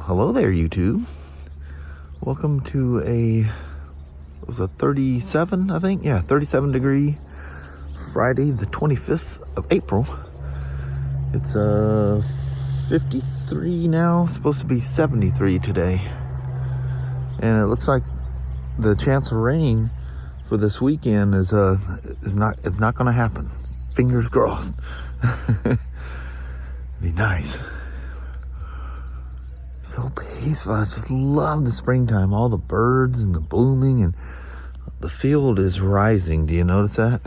Hello there, YouTube. Welcome to it was a 37, I think? Yeah, 37 degree Friday, the 25th of April. It's 53 now, it's supposed to be 73 today. And it looks like the chance of rain for this weekend is not gonna happen. Fingers crossed. Be nice. So peaceful. I just love the springtime. All the birds and the blooming, and the field is rising. Do you notice that?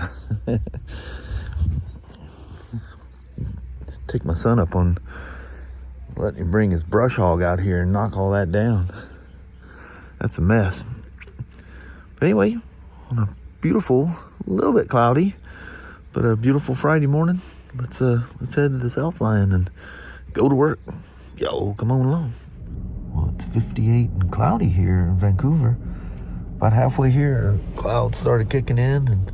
Take my son up on letting him bring his brush hog out here and knock all that down. That's a mess. But anyway, on a beautiful, a little bit cloudy, but a beautiful Friday morning, let's head to the South Line and go to work. Yo, come on along. Well, it's 58 and cloudy here in Vancouver. About halfway here, clouds started kicking in, and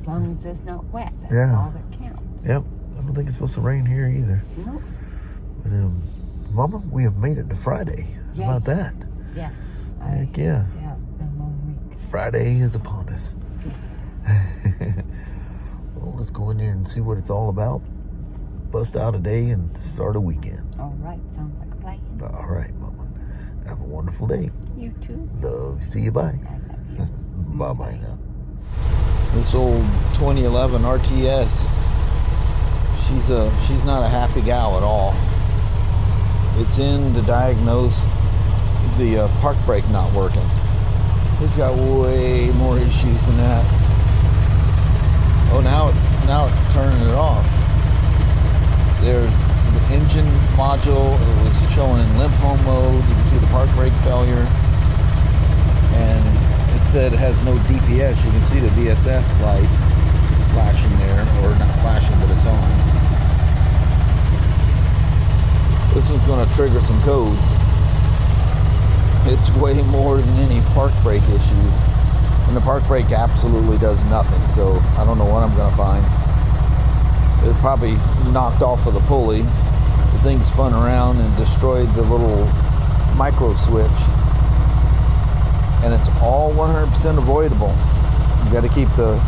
as long as it's not wet, that's all that counts. Yep. I don't think it's supposed to rain here either. Nope. But Mama, we have made it to Friday. How about that? Yes. Heck yeah. Yeah, it's been a long week. Friday is upon us. Yeah. Well, let's go in there and see what it's all about. Bust out a day and start a weekend. All right, sounds like a plan. All right, Mama. Have a wonderful day. You too. Love. See you. Bye. I love you. Bye-bye now. This old 2011 RTS, she's not a happy gal at all. It's in to diagnose the park brake not working. It's got way more issues than that. Oh, now it's turning it off. There's the engine module. It was showing in limp home mode. You can see the park brake failure, and it said it has no DPS. You can see the VSS light flashing there, or not flashing, but it's on. This one's going to trigger some codes. It's way more than any park brake issue, and the park brake absolutely does nothing. So I don't know what I'm going to find. It probably knocked off of the pulley. The thing spun around and destroyed the little micro switch. And it's all 100% avoidable. You got to keep the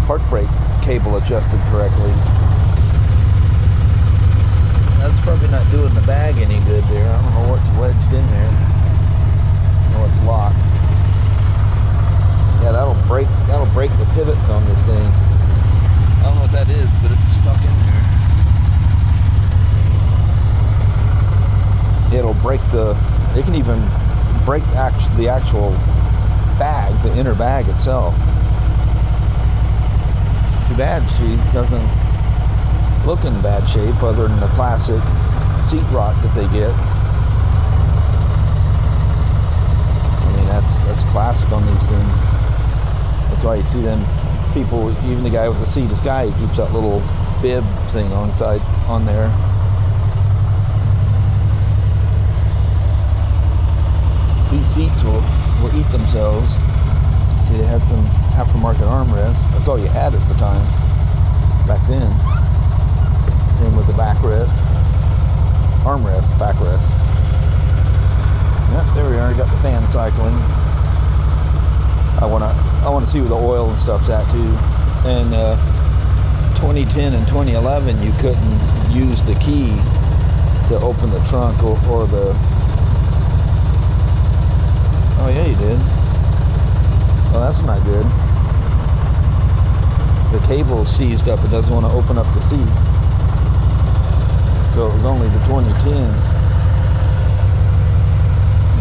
park brake cable adjusted correctly. That's probably not doing the bag any good there. I don't know what's wedged in there. No, it's locked. Yeah, that'll break the pivots on this thing. I don't know what that is, but it's stuck in there. It'll break it can even break the actual bag, the inner bag itself. Too bad she doesn't look in bad shape other than the classic seat rot that they get. I mean, that's classic on these things. That's why you see them people, even the guy with the Sea to Sky, he keeps that little bib thing on there. These seats will eat themselves. See, they had some aftermarket armrests. That's all you had at the time, back then. Same with the backrest, armrest, backrest. Yep, there we are. Got the fan cycling. I want to see where the oil and stuff's at too. And 2010 and 2011, you couldn't use the key to open the trunk or the. Oh yeah, you did. Oh, that's not good. The cable is seized up. It doesn't want to open up the seat. So it was only the 2010s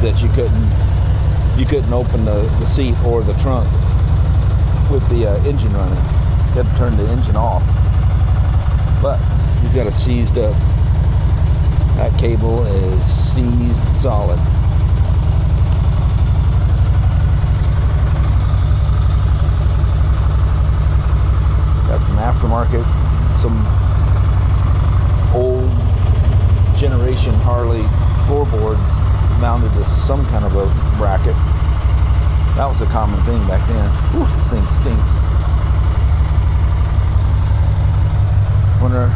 that you couldn't open the seat or the trunk with the engine running. You had to turn the engine off. But he's got a seized up. That cable is seized solid. Got some aftermarket, some old generation Harley floorboards mounted to some kind of a bracket. That was a common thing back then. Ooh, this thing stinks. Wonder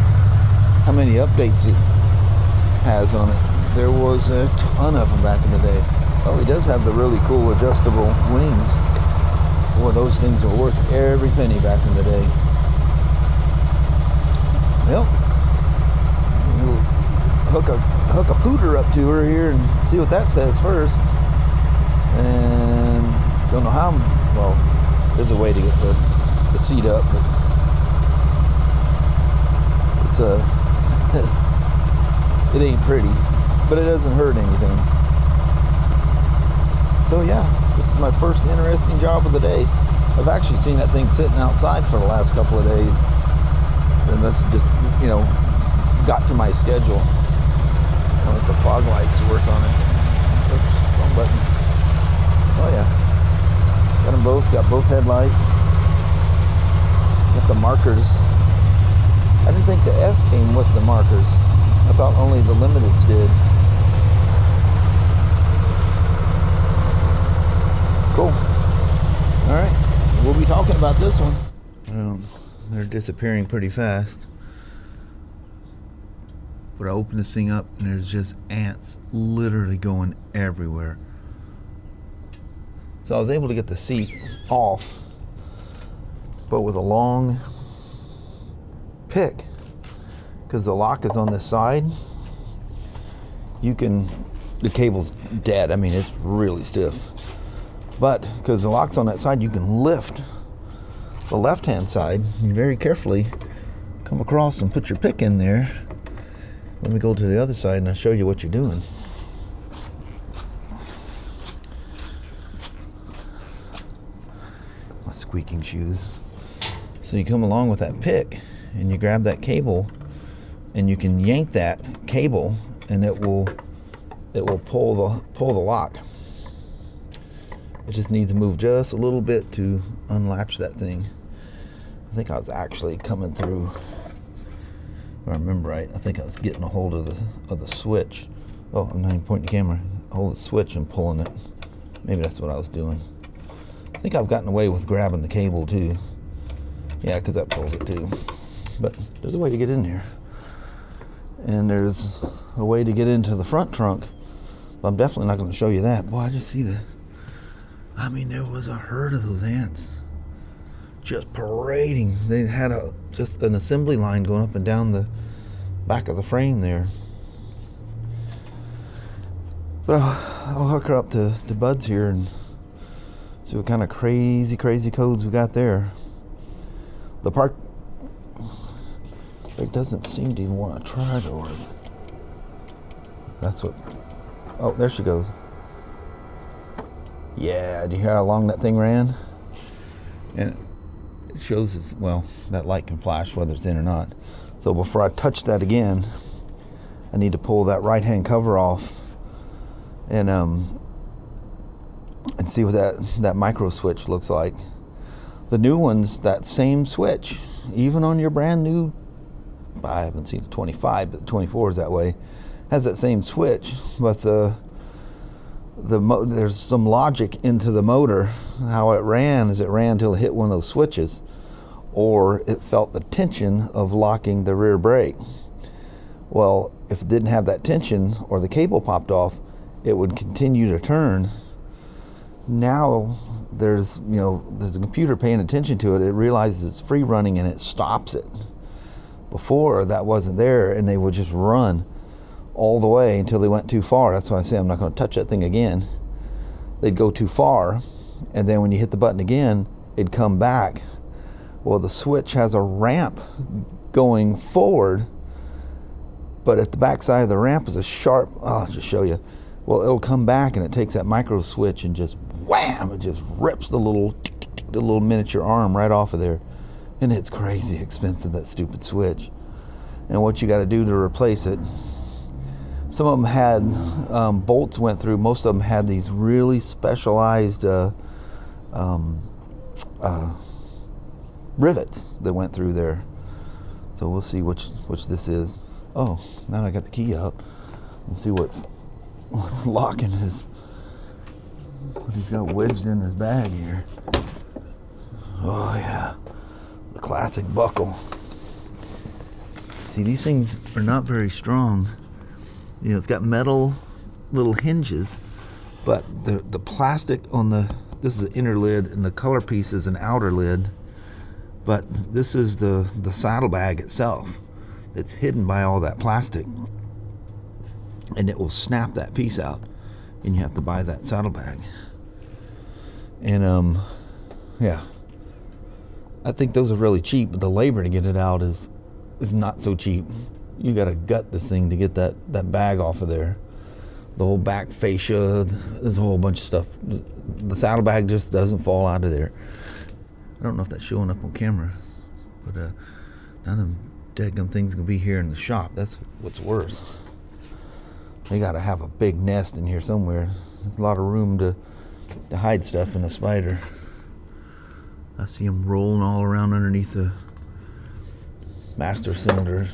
how many updates it has on it. there was a ton of them back in the day. Oh, he does have the really cool adjustable wings. Boy, those things were worth every penny back in the day. Well, we'll hook a pooter up to her here and see what that says first. And don't know how. Well, there's a way to get the seat up, but it's it ain't pretty, but it doesn't hurt anything. So yeah, this is my first interesting job of the day. I've actually seen that thing sitting outside for the last couple of days, and this just, you know, got to my schedule. I'll let the fog lights work on it. Oops, wrong button. Oh yeah, got them both. Got both headlights. Got the markers. I didn't think the S came with the markers. I thought only the limiteds did. Cool. All right, we'll be talking about this one. Well, they're disappearing pretty fast. But I open this thing up and there's just ants literally going everywhere. So I was able to get the seat off, but with a long pick, because the lock is on this side, you can, the cable's dead. I mean, it's really stiff. But because the lock's on that side, you can lift the left-hand side and very carefully come across and put your pick in there. Let me go to the other side and I'll show you what you're doing. My squeaking shoes. So you come along with that pick and you grab that cable and you can yank that cable and it will pull the lock. It just needs to move just a little bit to unlatch that thing. I think I was actually coming through, if I remember right, I think I was getting a hold of the switch. Oh, I'm not even pointing the camera. Hold the switch and pulling it. Maybe that's what I was doing. I think I've gotten away with grabbing the cable too. Yeah, because that pulls it too. But there's a way to get in here. And there's a way to get into the front trunk. But I'm definitely not going to show you that. Boy, I just see I mean, there was a herd of those ants just parading. They had just an assembly line going up and down the back of the frame there. But I'll hook her up to Bud's here and see what kind of crazy codes we got there. The park, it doesn't seem to even want to try to order it. That's what, oh, there she goes. Yeah, do you hear how long that thing ran? And it shows us, well, that light can flash whether it's in or not. So before I touch that again, I need to pull that right-hand cover off and see what that micro switch looks like. The new one's that same switch, even on your brand new, I haven't seen the 25, but the 24 is that way, has that same switch, but there's some logic into the motor. How it ran is it ran until it hit one of those switches, or it felt the tension of locking the rear brake. Well, if it didn't have that tension or the cable popped off, it would continue to turn. Now there's a computer paying attention to it. It realizes it's free running and it stops it. Before that wasn't there, and they would just run all the way until they went too far. That's why I say I'm not going to touch that thing again. They'd go too far, and then when you hit the button again, it'd come back. Well, the switch has a ramp going forward, but at the back side of the ramp is a sharp, I'll just show you. Well, it'll come back and it takes that micro switch and just wham, it just rips the little miniature arm right off of there. And it's crazy expensive, that stupid switch. And what you got to do to replace it, some of them had bolts went through. Most of them had these really specialized rivets that went through there. So we'll see which this is. Oh, now I got the key out. Let's see what's locking what he's got wedged in his bag here. Oh yeah, the classic buckle. See, these things are not very strong. You know, it's got metal little hinges, but the plastic on this is an inner lid, and the color piece is an outer lid. But this is the saddlebag itself. It's hidden by all that plastic, and it will snap that piece out, and you have to buy that saddlebag. And yeah, I think those are really cheap, but the labor to get it out is not so cheap. You got to gut this thing to get that bag off of there. The whole back fascia, there's a whole bunch of stuff. The saddlebag just doesn't fall out of there. I don't know if that's showing up on camera, but none of them daggum things gonna be here in the shop. That's what's worse. They gotta have a big nest in here somewhere. There's a lot of room to hide stuff in a Spyder. I see them rolling all around underneath the master cylinder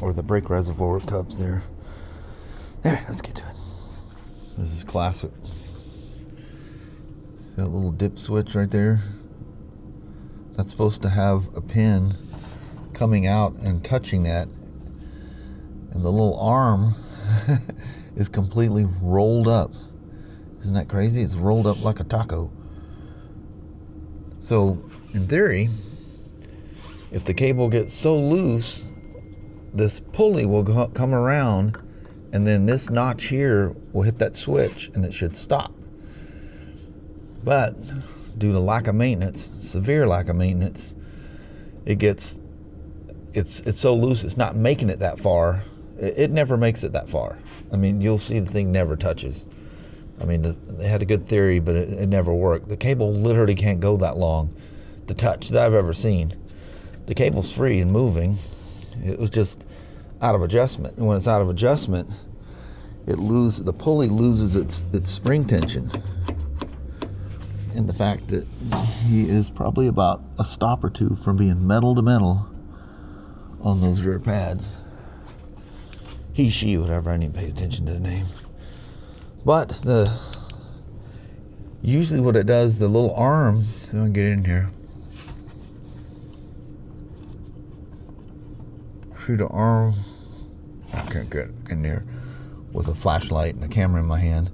or the brake reservoir cups there. There, let's get to it. This is classic. See that little dip switch right there? That's supposed to have a pin coming out and touching that. And the little arm is completely rolled up. Isn't that crazy? It's rolled up like a taco. So, in theory, if the cable gets so loose, this pulley will come around, and then this notch here will hit that switch, and it should stop. But due to lack of maintenance, severe lack of maintenance, it's so loose, it's not making it that far. It never makes it that far. I mean, you'll see the thing never touches. I mean, they had a good theory, but it never worked. The cable literally can't go that long to touch that I've ever seen. The cable's free and moving. It was just out of adjustment. And when it's out of adjustment, the pulley loses its spring tension. And the fact that he is probably about a stop or two from being metal to metal on those rear pads. He, she, whatever, I didn't pay attention to the name. But usually what it does, the little arm, so I'm gonna get in here. See the arm? I can't get in there with a flashlight and a camera in my hand.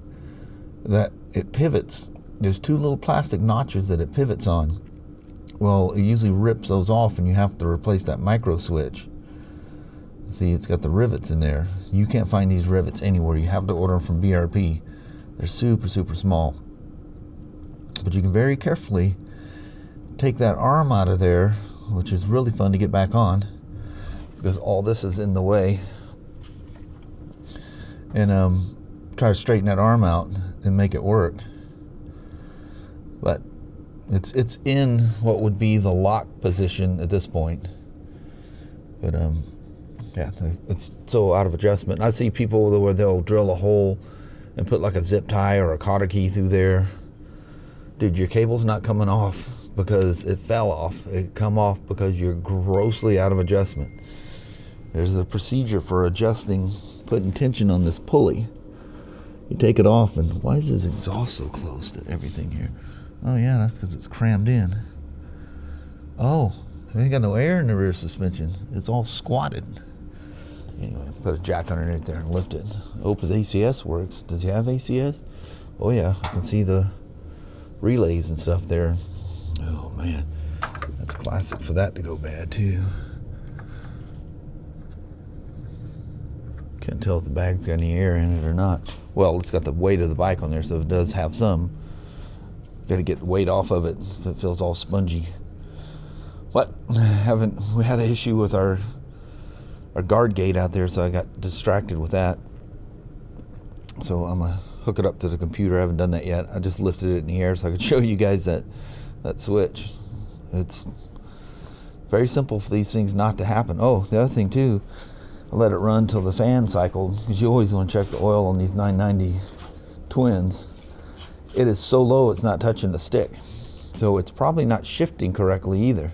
That it pivots. There's two little plastic notches that it pivots on. Well, it usually rips those off and you have to replace that micro switch. See, it's got the rivets in there. You can't find these rivets anywhere. You have to order them from BRP. They're super, super small. But you can very carefully take that arm out of there, which is really fun to get back on because all this is in the way. And try to straighten that arm out and make it work. But it's in what would be the lock position at this point. But yeah, it's so out of adjustment. I see people where they'll drill a hole and put like a zip tie or a cotter key through there. Dude, your cable's not coming off because it fell off. It come off because you're grossly out of adjustment. There's a procedure for adjusting, putting tension on this pulley. You take it off, and why is this exhaust so close to everything here? Oh yeah, that's because it's crammed in. Oh, they ain't got no air in the rear suspension. It's all squatted. Anyway, put a jack underneath there and lift it. I hope his ACS works. Does he have ACS? Oh yeah, I can see the relays and stuff there. Oh man, that's classic for that to go bad too. Can't tell if the bag's got any air in it or not. Well, it's got the weight of the bike on there, so it does have some. Got to get the weight off of it if it feels all spongy. But we had an issue with our guard gate out there, so I got distracted with that. So I'm gonna hook it up to the computer. I haven't done that yet. I just lifted it in the air so I could show you guys that switch. It's very simple for these things not to happen. Oh, the other thing too, I let it run till the fan cycled, because you always want to check the oil on these 990 twins. It is so low it's not touching the stick, so it's probably not shifting correctly either.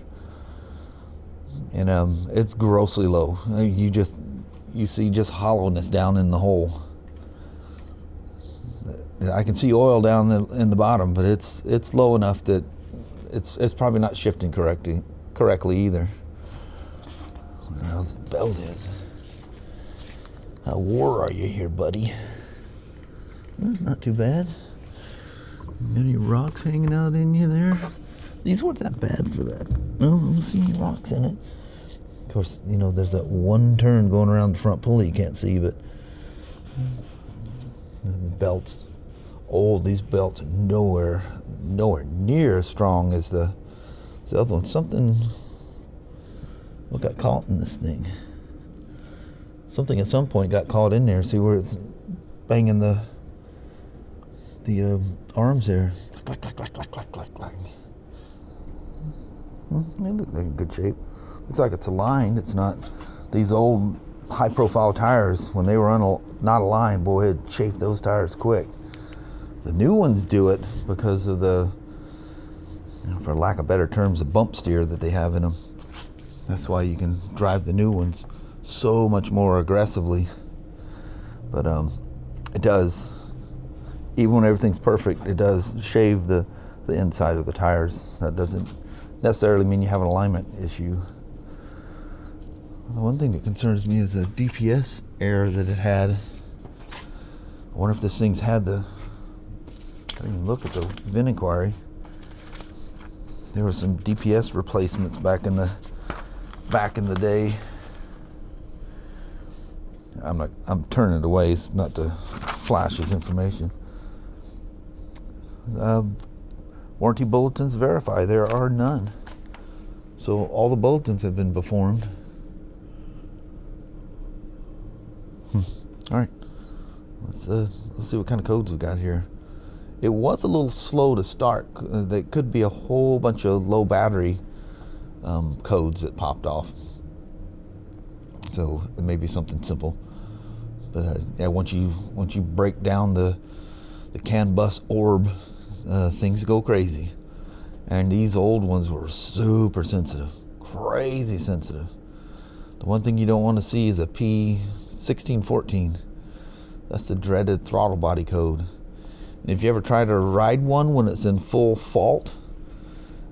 And it's grossly low. You see just hollowness down in the hole. I can see oil down in the bottom, but it's low enough that it's probably not shifting correctly either. Where else the belt is? How war are you here, buddy? Not too bad. Any rocks hanging out in you there? These weren't that bad for that. No, I don't see any rocks in it. Of course, you know, there's that one turn going around the front pulley you can't see, but the belt's old. These belts are nowhere near as strong as the other one. Something, what got caught in this thing? Something at some point got caught in there. See where it's banging the arms there. Clack, clack, clack, clack, clack, clack, clack. It looks like in good shape. Looks like it's aligned. It's not these old high-profile tires. When they were not aligned, boy, it'd chafe those tires quick. The new ones do it because of the, for lack of better terms, the bump steer that they have in them. That's why you can drive the new ones so much more aggressively. But it does, even when everything's perfect, it does shave the inside of the tires. That doesn't necessarily mean you have an alignment issue. The one thing that concerns me is the DPS error that it had. I wonder if this thing's had the, I didn't even look at the VIN inquiry. There were some DPS replacements back in the day. I'm turning it away not to flash this information. Warranty bulletins verify there are none. So all the bulletins have been performed. All right, let's see what kind of codes we got here. It was a little slow to start. There could be a whole bunch of low battery codes that popped off. So it may be something simple. But yeah, once you break down the CAN bus orb, things go crazy. And these old ones were super sensitive, crazy sensitive. The one thing you don't want to see is a P1614. That's the dreaded throttle body code. And if you ever try to ride one when it's in full fault,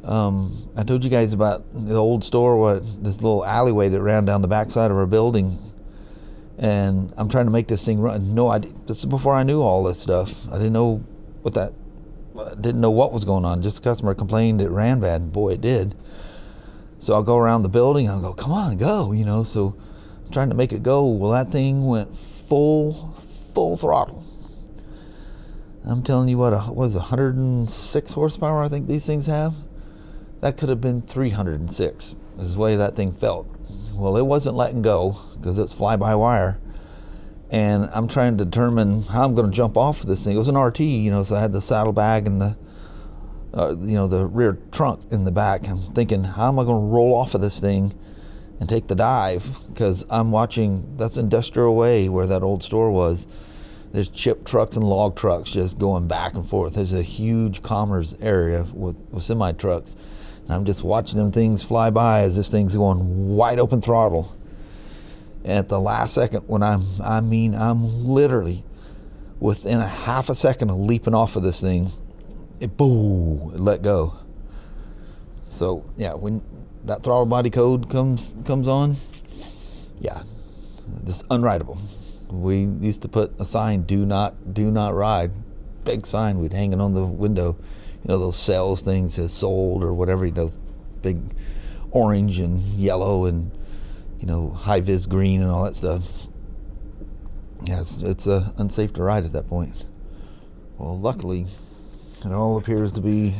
I told you guys about the old store, this little alleyway that ran down the backside of our building. And I'm trying to make this thing run. No, this is before I knew all this stuff. I didn't know what was going on. Just a customer complained it ran bad, and boy, it did. So I'll go around the building. I'll go, come on, go, you know. So I'm trying to make it go. Well, that thing went full throttle. I'm telling you what was 106 horsepower I think these things have. That could have been 306 is the way that thing felt. Well, it wasn't letting go because it's fly-by-wire. And I'm trying to determine how I'm going to jump off of this thing. It was an RT, you know, so I had the saddlebag and the rear trunk in the back. I'm thinking, how am I going to roll off of this thing and take the dive? Because I'm watching, that's Industrial Way where that old store was. There's chip trucks and log trucks just going back and forth. There's a huge commerce area with semi trucks. And I'm just watching them things fly by as this thing's going wide open throttle. And at the last second, when I'm literally within a half a second of leaping off of this thing, it let go. So yeah, when that throttle body code comes on, yeah, this unrideable. We used to put a sign, do not ride. Big sign we'd hang it on the window. You know, those sales things says sold or whatever, those big orange and yellow and, you know, high vis green and all that stuff. Yes, it's unsafe to ride at that point. Well, luckily, it all appears to be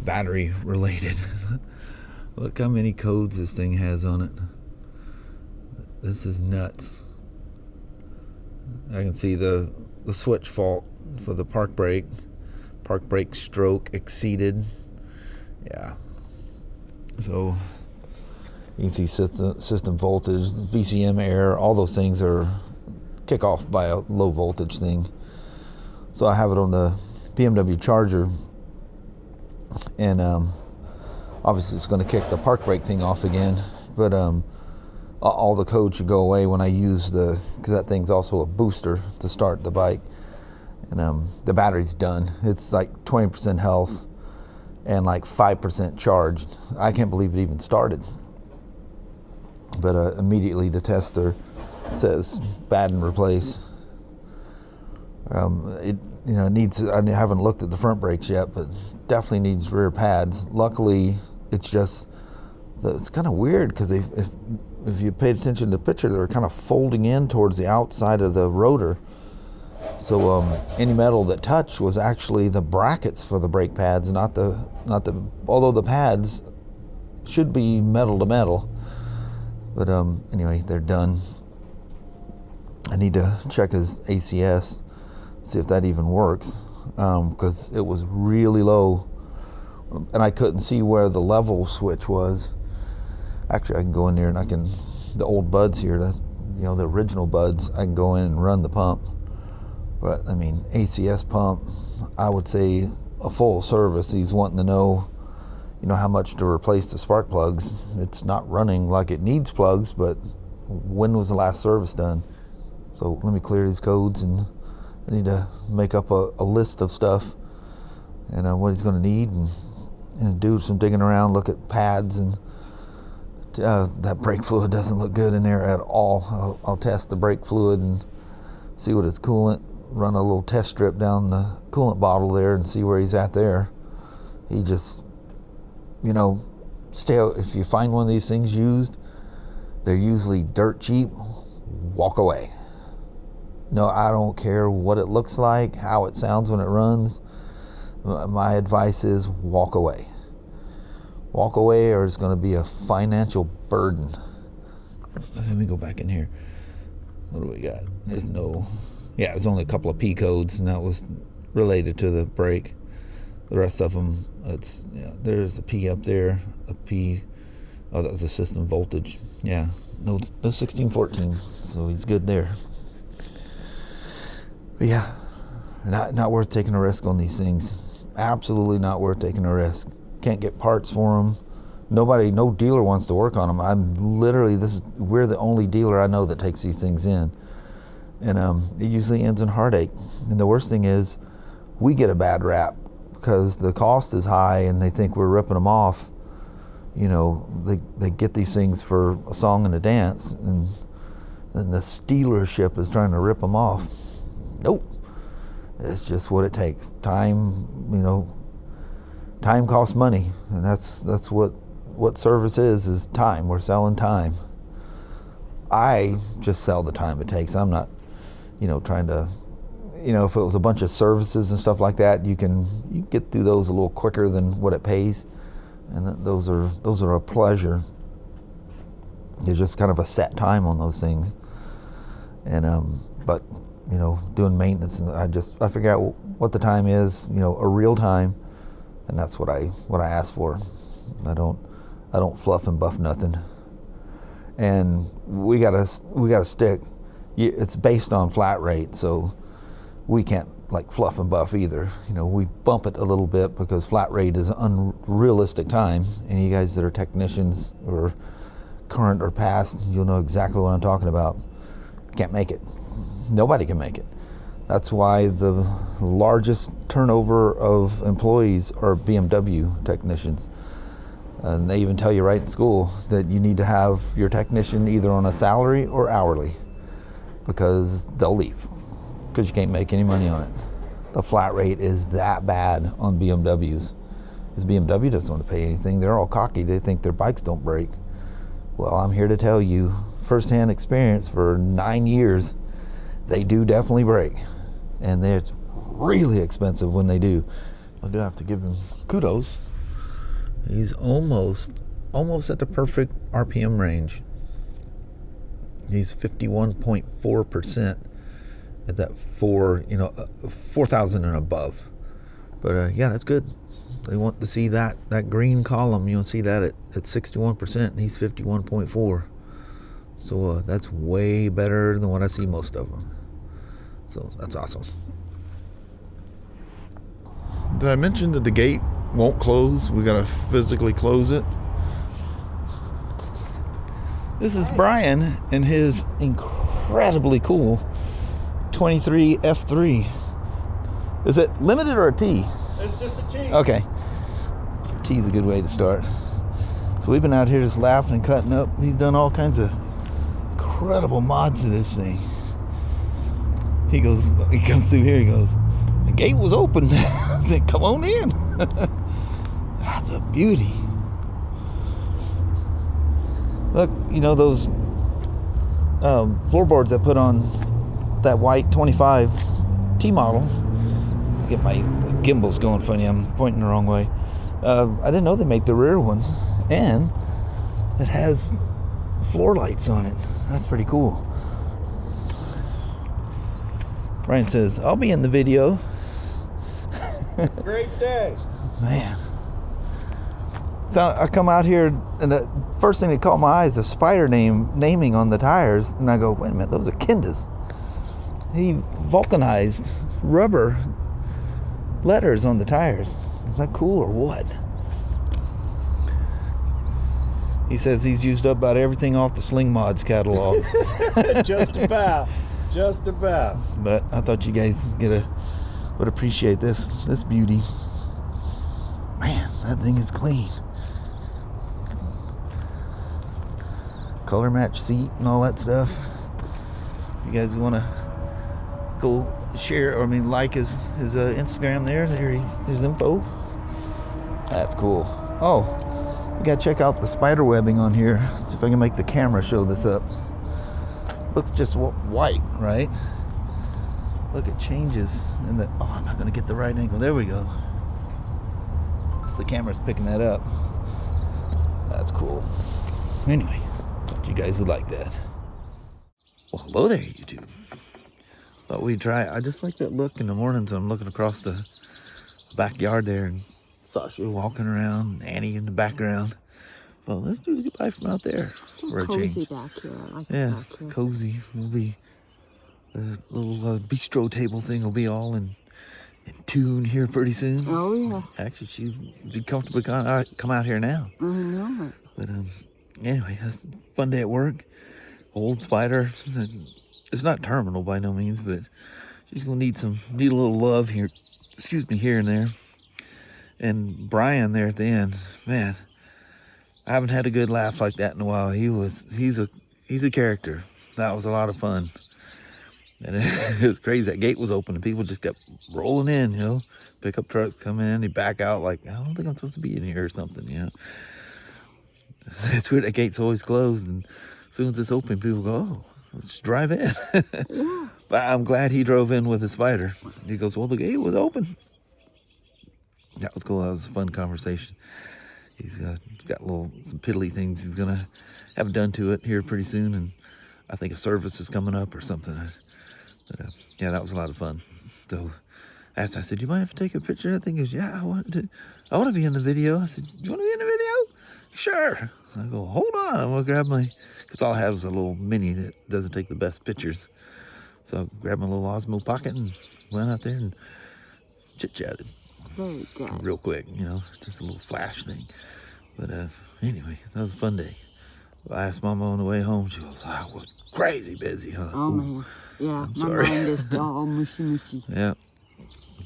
battery related. Look how many codes this thing has on it. This is nuts. I can see the switch fault for the park brake stroke exceeded. Yeah. So you can see system voltage, VCM error, all those things are kick off by a low voltage thing. So I have it on the BMW Charger, and obviously it's going to kick the park brake thing off again, but all the code should go away when I use because that thing's also a booster to start the bike. And the battery's done. It's like 20% health and like 5% charged. I can't believe it even started. But immediately the tester says bad and replace. It needs. I haven't looked at the front brakes yet, but definitely needs rear pads. Luckily, it's just it's kind of weird because if you paid attention to the picture, they were kind of folding in towards the outside of the rotor. So any metal that touched was actually the brackets for the brake pads, not the. Although the pads should be metal to metal, but anyway, they're done. I need to check his ACS, see if that even works, because it was really low, and I couldn't see where the level switch was. Actually, I can go in there and the old buds here, that's the original buds. I can go in and run the pump. But I mean, ACS pump, I would say a full service. He's wanting to know, how much to replace the spark plugs. It's not running like it needs plugs, but when was the last service done? So let me clear these codes, and I need to make up a list of stuff and what he's going to need, and do some digging around, look at pads, and that brake fluid doesn't look good in there at all. I'll test the brake fluid and see what it's coolant. Run a little test strip down the coolant bottle there and see where he's at there. He just, stay out. If you find one of these things used, they're usually dirt cheap. Walk away. No, I don't care what it looks like, how it sounds when it runs. My advice is walk away. Walk away, or it's going to be a financial burden. Let me go back in here. What do we got? There's only a couple of P codes, and that was related to the brake. The rest of them, there's a P up there, a P. Oh, that was the system voltage. Yeah, no 1614, so he's good there. But yeah, not worth taking a risk on these things. Absolutely not worth taking a risk. Can't get parts for them. No dealer wants to work on them. We're the only dealer I know that takes these things in. And it usually ends in heartache. And the worst thing is, we get a bad rap because the cost is high and they think we're ripping them off. They get these things for a song and a dance, and the dealership is trying to rip them off. Nope. It's just what it takes. Time, time costs money, and that's what service is time. We're selling time. I just sell the time it takes. I'm not trying to, if it was a bunch of services and stuff like that, you get through those a little quicker than what it pays, and those are a pleasure. There's just kind of a set time on those things, and but doing maintenance, and I figure out what the time is, a real time, and that's what I ask for. I don't fluff and buff nothing, and we gotta stick. It's based on flat rate, so we can't fluff and buff either. We bump it a little bit because flat rate is unrealistic time. And you guys that are technicians or current or past, you'll know exactly what I'm talking about. Can't make it. Nobody can make it. That's why the largest turnover of employees are BMW technicians. And they even tell you right in school that you need to have your technician either on a salary or hourly, because they'll leave because you can't make any money on it. The flat rate is that bad on BMWs. Because BMW doesn't want to pay anything. They're all cocky. They think their bikes don't break. Well, I'm here to tell you, firsthand experience for 9 years, they do definitely break. And it's really expensive when they do. I do have to give him kudos. He's almost at the perfect RPM range. He's 51.4% at that 4,000 and above. But yeah, that's good. They want to see that green column. You want to see that at 61%, and he's 51.4. So that's way better than what I see most of them. So that's awesome. Did I mention that the gate won't close? We gotta physically close it. This is Brian and his incredibly cool 23 F3. Is it limited or a T? It's just a T. Okay. T is a good way to start. So we've been out here just laughing and cutting up. He's done all kinds of incredible mods to this thing. He comes through here, he goes, the gate was open. I said, come on in. That's a beauty. Look, you know those floorboards I put on that white 25T model. Get my gimbals going funny, I'm pointing the wrong way. I didn't know they make the rear ones. And it has floor lights on it. That's pretty cool. Brian says, I'll be in the video. Great day. Man. So I come out here, and the first thing that caught my eye is the Spyder naming on the tires. And I go, wait a minute, those are Kendas. He vulcanized rubber letters on the tires. Is that cool or what? He says he's used up about everything off the Sling Mods catalog. Just about. Just about. But I thought you guys would appreciate this beauty. Man, that thing is clean. Color match seat and all that stuff. You guys want to go share, or I mean, like his Instagram there. There's his info. That's cool. Oh, you gotta check out the spider webbing on here. See if I can make the camera show this up. Looks just white, right? Look, it changes in the. Oh, I'm not gonna get the right angle. There we go. If the camera's picking that up. That's cool. Anyway, thought you guys would like that. Well, hello there, YouTube. Thought we'd try. I just like that look in the mornings. I'm looking across the backyard there and Sasha walking around, Annie in the background. Well, let's do the goodbye from out there for a cozy change. back here. I like Yeah, it back here. cozy. We'll be the little bistro table thing will be all in tune here pretty soon. Oh yeah. Actually, she's comfortably come out here now. I know it. But anyway, that's a fun day at work. Old Spyder. It's not terminal by no means, but she's gonna need a little love here. Excuse me, here and there. And Brian there at the end, man, I haven't had a good laugh like that in a while. He's a character. That was a lot of fun. And it was crazy. That gate was open and people just kept rolling in, you know. Pickup trucks come in, they back out like, I don't think I'm supposed to be in here or something, you know. It's weird, that gate's always closed, and as soon as it's open, people go, oh, let's drive in. Yeah. But I'm glad he drove in with his Spyder. He goes, well, the gate was open. That was cool. That was a fun conversation. He's got some piddly things he's gonna have done to it here pretty soon, and I think a service is coming up or something. But, yeah, that was a lot of fun. So I said, do you mind if I take a picture? I think he goes, yeah, I want to be in the video. I said, you want to be in the video? Sure. I go, hold on, I'm gonna grab because all I have is a little mini that doesn't take the best pictures. So I grabbed my little Osmo pocket and went out there and chit-chatted. Very good. Real quick, you know, just a little flash thing. But anyway, that was a fun day. I asked Mama on the way home, she goes, I was crazy busy, huh? Oh man. Yeah, my sorry. mind is still all mushy. Yeah.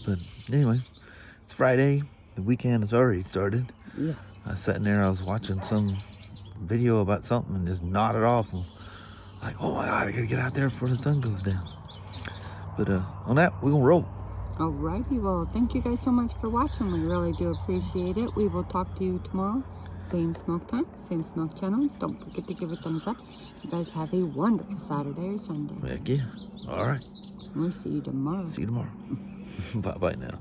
But anyway, it's Friday. The weekend has already started. Yes. I was sitting there, I was watching some video about something and just nodded off. Like, oh my God, I gotta get out there before the sun goes down. But on that, we're gonna roll. Alrighty, well, thank you guys so much for watching. We really do appreciate it. We will talk to you tomorrow. Same smoke time, same smoke channel. Don't forget to give it a thumbs up. You guys have a wonderful Saturday or Sunday. Heck yeah. All right. We'll see you tomorrow. See you tomorrow. Bye-bye now.